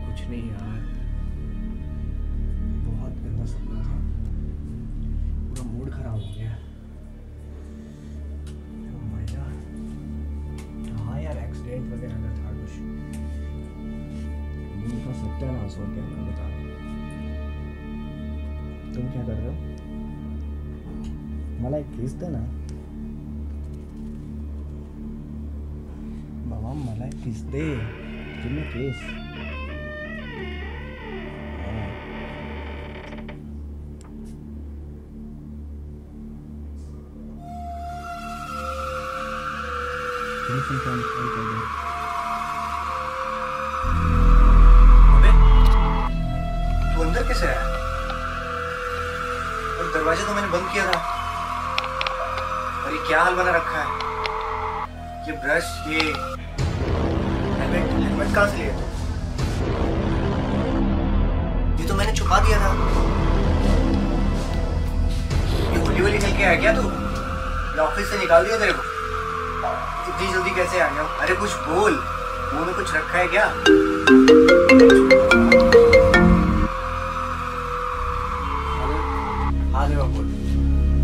कुछ नहीं यार, बहुत गंदा सपना था, पूरा मूड खराब हो गया। हाँ यार, एक्सीडेंट वगैरह का था कुछ, मूड का सत्यानाश हो गया। मैं बता रहा हूँ, तुम क्या कर रहे हो? मला एक किस दे ना बाबा, मला एक किस दे, तुम्हें केस अबे तू अंदर कैसे आया? और दरवाजा तो मैंने बंद किया था। और ये क्या हाल बना रखा है? ये ब्रश, ये हेलमेट कहाँ से लिया? ये तो मैंने छुपा दिया था। ये होली होली खेल के आया क्या तू? या ऑफिस से निकाल दिया तेरे को? इतनी जल्दी कैसे आ गया? अरे कुछ बोल, मुंह में कुछ रखा है क्या? हाँ देवा बोल।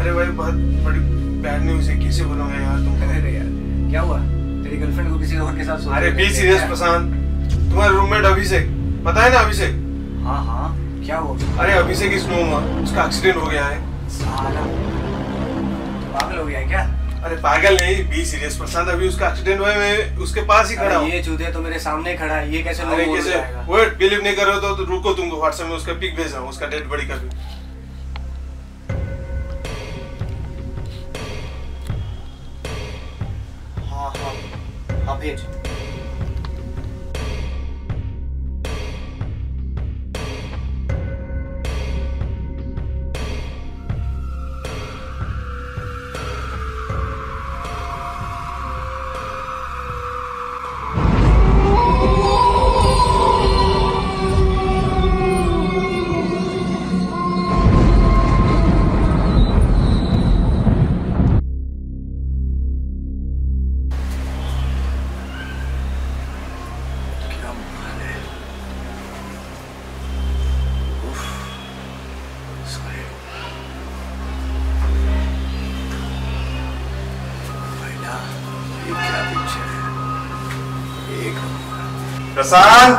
अरे भाई बहुत बड़ी बैड न्यूज़ है, कैसे बोलूँगा यार तुम? अरे यार क्या हुआ? तेरी गर्लफ्रेंड को किसी और के साथ? अरे बी सीरियस प्रशांत, तुम्हारा रूममेट अभिषेक, पता है ना अभिषेक? हाँ हाँ, क्या हुआ? अरे अभिषेक इस नो हुआ, उसका एक्सीडेंट हो गया है। साला पागल हो गया है क्या? अरे पागल नहीं, बी सीरियस प्रशांत, अभी उसका एक्सीडेंट हुआ है, मैं उसके पास ही खड़ा हूँ। ये चूतिया तो मेरे सामने खड़ा है, ये कैसे अरे लोग कैसे वेट बिलीव नहीं कर रहे हो तो रुको, तुमको व्हाट्सएप में उसका पिक भेज रहा हूँ, उसका डेड बॉडी का भी। हाँ हाँ हाँ भेज। प्रशांत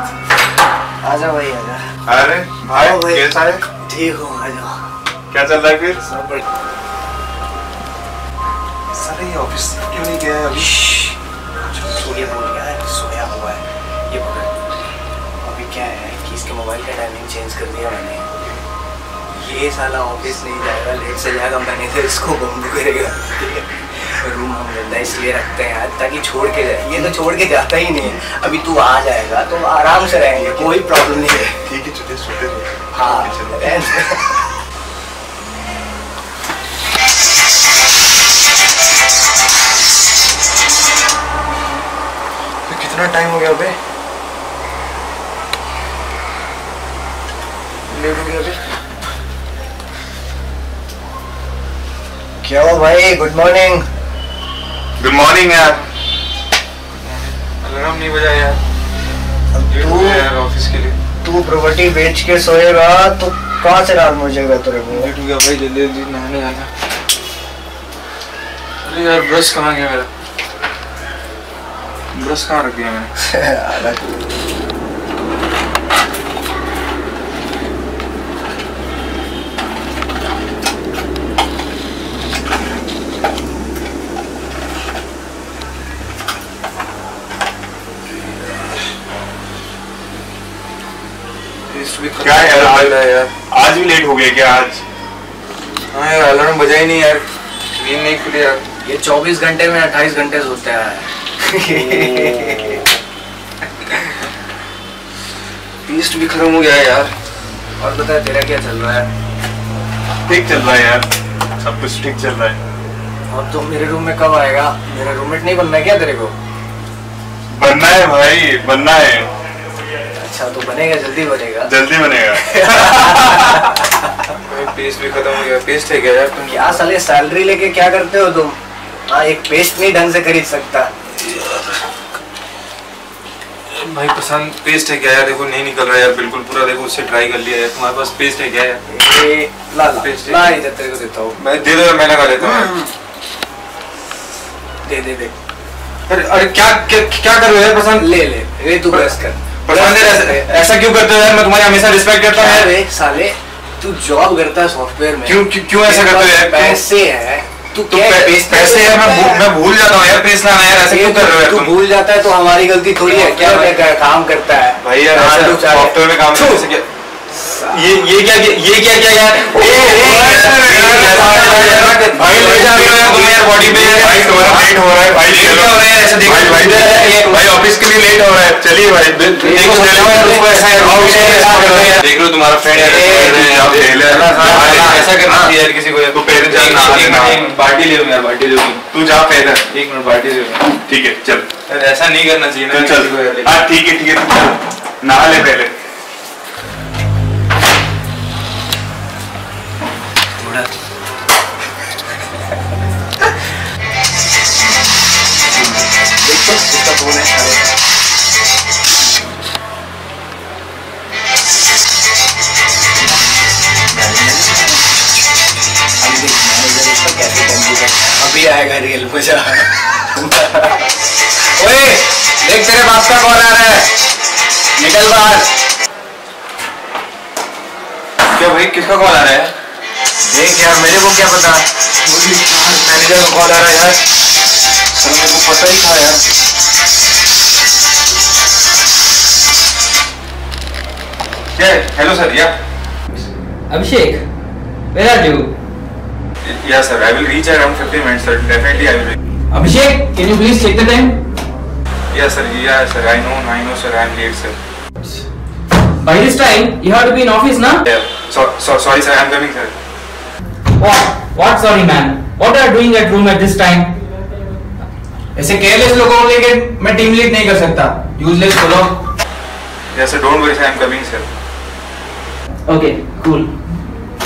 आजा भाई आजा। अरे भाई कैसा है? ठीक हो, आ जाओ। क्या चल रहा है फिर? सब बढ़िया। सर ये ऑफिस क्यों नहीं गया अभी? ये बोल गया है, सोया हुआ है। ये अभी क्या है कि इसके मोबाइल का टाइमिंग चेंज कर दिया मैंने। ये साला ऑफिस नहीं जाएगा, लेट से जाएगा, मैंने तो इसको बंद करेगा। ठीक है, रूम हम गंदा इसलिए रखते हैं ताकि छोड़ के जाए। ये तो छोड़ के जाता ही नहीं है। अभी तू आ जाएगा तो आराम से रहेंगे, कोई प्रॉब्लम नहीं है। ठीक है चलिए सोते रहो। हाँ कितना टाइम हो गया अबे? लेट हो गया अभी। क्या हो भाई? Good morning. गुड मॉर्निंग यार। अलार्म नहीं बजा यार। लेट हो गया यार ऑफिस के लिए। तू प्रॉपर्टी बेच के सोएगा तो कहाँ से रात मुझेगा तेरे को? लेट हो गया भाई, जल्दी जल्दी नहाने जाना। अरे यार ब्रश कहाँ गया मेरा? ब्रश कहाँ रख दिया मैंने? क्या यार आज भी लेट हो गया क्या आज? हाँ यार अलार्म बजा ही नहीं यार, नींद नहीं खुली यार। ये 24 घंटे में 28 घंटे सोता है। पेस्ट भी खत्म हो गया है यार। और बता तेरा क्या चल रहा है? ठीक चल रहा है यार, सब कुछ ठीक चल रहा है। और तुम मेरे रूम में कब आएगा? मेरा रूममेट नहीं बनना है क्या तेरे को? बनना है भाई, बनना है। अच्छा तो बनेगा, जल्दी बनेगा। जल्दी बनेगा। पेस्ट भी खत्म हो गया। पेस्ट है क्या यार तुम? क्या साले सैलरी लेके क्या करते हो तुम? हाँ एक पेस्ट नहीं ढंग से खरीद सकता। भाई पसंद पेस्ट है क्या यार? देखो नहीं निकल रहा यार बिल्कुल पूरा, देखो उससे ट्राई कर लिया यार। तुम्हारे पास पेस्ट है क्या यार? ये ला ला पेस्ट है। ला, इधर तेरे को देता हूँ। मैं दे दो, मैं लगा लेता हूँ। दे दे दे। अरे अरे क्या क्या क्या कर रहे हो यार पसंद? ले ले ये तू ब्रश कर। पसंद है ऐसा क्यों करते हो यार? मैं तुम्हारी हमेशा रिस्पेक्ट करता हूँ यार। अरे साले तू जॉब करता है सॉफ्टवेयर में। क्यों ऐसा करते हो यार? पैसे है तू तो पैसे है, मैं भूल जाता हूँ यार पेस्ट लाना यार। ऐसा क्यों कर रहे हो यार तू? तुम? भूल जाता है तो हमारी गलती थोड़ी है क्या? काम करता है भाई यार सॉफ्टवेयर में काम करने से क्या ये क्या यार? भाई ले जा रहे हो यार तुम यार बॉडी पे। भाई तुम्हारा लेट हो रहा है भाई, क्या हो रहा है ऐसा? देखो भाई ऑफिस के लिए लेट हो रहा है। चलिए भाई देखो उसको ऐसा यार देख लो तुम्हारा फ्रेंड ऐसा करना चाहिए यार किसी को यार। तू पहले जा, पार्टी ले लो यार, पार्टी ले लो। तू जा पहले। एक मिनट पार्टी ले लो। ठीक है चल। यार ऐसा नहीं करना चाहिए ना चल किसी को यार। हाँ ठीक है तू चल, नहा ले पहले। थोड़ा देखो इसका फोन है। अभी आएगा रियल मजा। ओए देख तेरे बाप का कॉल आ रहा है, निकल बाहर। क्या भाई किसका कॉल आ रहा है? देख यार मेरे को क्या पता, मैनेजर का कॉल आ रहा है यार। सर मेरे को पता ही था यार। Hello sir. या Abhishek, where are you? Yes sir, I will reach around 15 minutes sir. Definitely I will reach. Abhishek, can you please check the time? Yes sir, I know sir, I am late sir. By this time, you have to be in office now? Yeah. Sorry sir, I am coming sir. What sorry man? What are you doing at room at this time? ऐसे careless लोगों को लेके मैं team lead नहीं कर सकता। Useless बोलो। Yes sir, don't worry sir, I am coming sir. Okay, cool.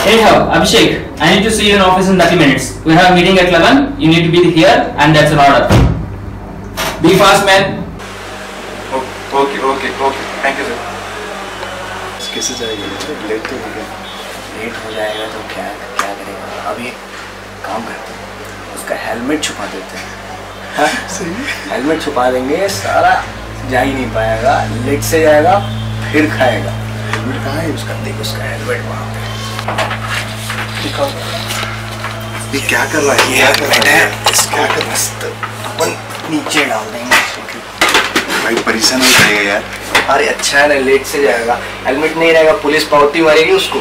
Anyhow, Abhishek, I need to see you in office in 30 minutes. We have a meeting at 11. You need to be here, and that's an order. Be fast man. Okay. Thank you sir. कैसे जाएगा? Late तो हो गया। Late हो जाएगा तो क्या करेगा? अभी काम करते हैं, उसका हेलमेट छुपा देते हैं। हाँ? हेलमेट छुपा देंगे, सारा जा ही नहीं पाएगा, लेट से जाएगा फिर खाएगा। हेलमेट कहाँ है उसका? देख उसका हेलमेट वहाँ पे। दिखाओ। ये क्या कर रहा है? ये हेलमेट है, इसको मस्त अपन नीचे डाल देंगे। भाई परेशान हो जाएगा यार। अरे अच्छा है ना, लेट से जाएगा, हेलमेट नहीं रहेगा, पुलिस पावती मारेगी उसको,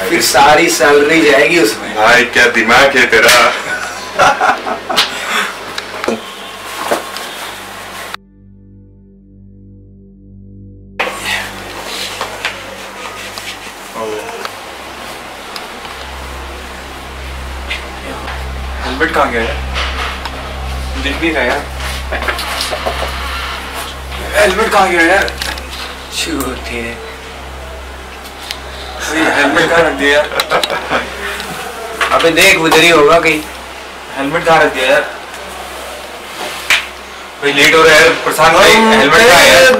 फिर सारी सैलरी जाएगी उसमें। भाई क्या दिमाग है तेरा। हेलमेट कहाँ गया यार? दिख नहीं रहा यार। हेलमेट कहाँ गया यार? शुरू होती है। हेलमेट कहाँ रख दिया यार? अबे देख उधर ही होगा कहीं। हेलमेट कहाँ रख दिया यार? भाई लेट हो रहा है प्रशांत भाई, हेलमेट कहाँ है यार?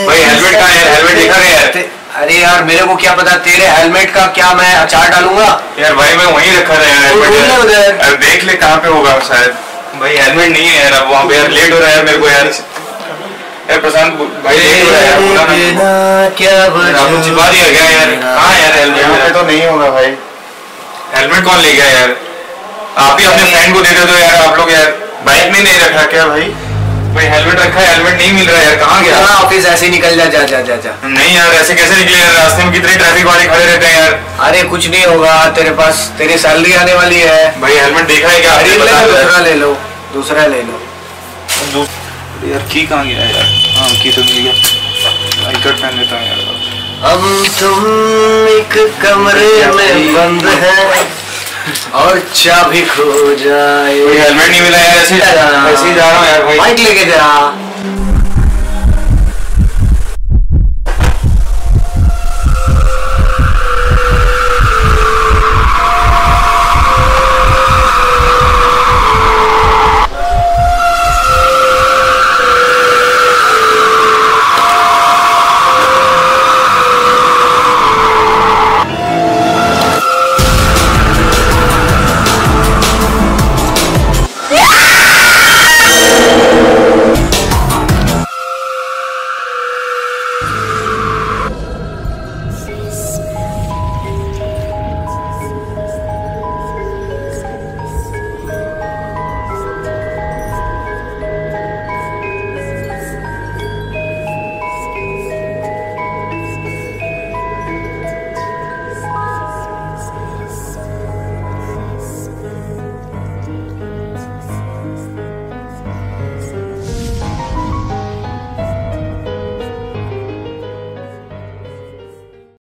भाई हेलमेट कहाँ है? हेलमेट देखा गया यार? अरे यार मेरे को क्या पता, तेरे हेलमेट का क्या मैं अचार डालूंगा? यार भाई मैं वहीं रखा था यार हेलमेट। उधर अरे देख ले कहाँ पे होगा शायद। भाई हेलमेट नहीं है यार, अब वहाँ पे यार लेट हो रहा है यार मेरे को यार। यार प्रशांत भाई लेट हो रहा है यार, बोला ना क्या आपको छिपा दिया गया यार। कहाँ है यार हेलमेट? यहाँ पे तो नहीं होगा भाई। हेलमेट कौन ले गया यार? आप ही अपने फ्रेंड को दे दे दो यार, आप लोग यार। बाइक में नहीं रखा क्या भाई? भाई हेलमेट रखा है, हेलमेट नहीं मिल रहा है यार, कहाँ गया? ऑफिस ऐसे ही निकल जा जा जा जा जा। नहीं यार ऐसे कैसे निकले यार, रास्ते में कितने ट्रैफिक वाले खड़े रहते हैं यार। अरे कुछ नहीं होगा, तेरे पास तेरी सैलरी आने वाली है। भाई हेलमेट देखा है क्या? अरे दूसरा ले लो, दूसरा ले लो। यार की कहाँ गया यार? हाँ की तो मिल गया, आई कट पहन लेता हूँ यार। हम तुम एक कमरे में बंद हैं और चाबी खो जाए। हेलमेट नहीं मिला यार, ऐसे ही जा रहा हूँ यार भाई। बाइक लेके जा।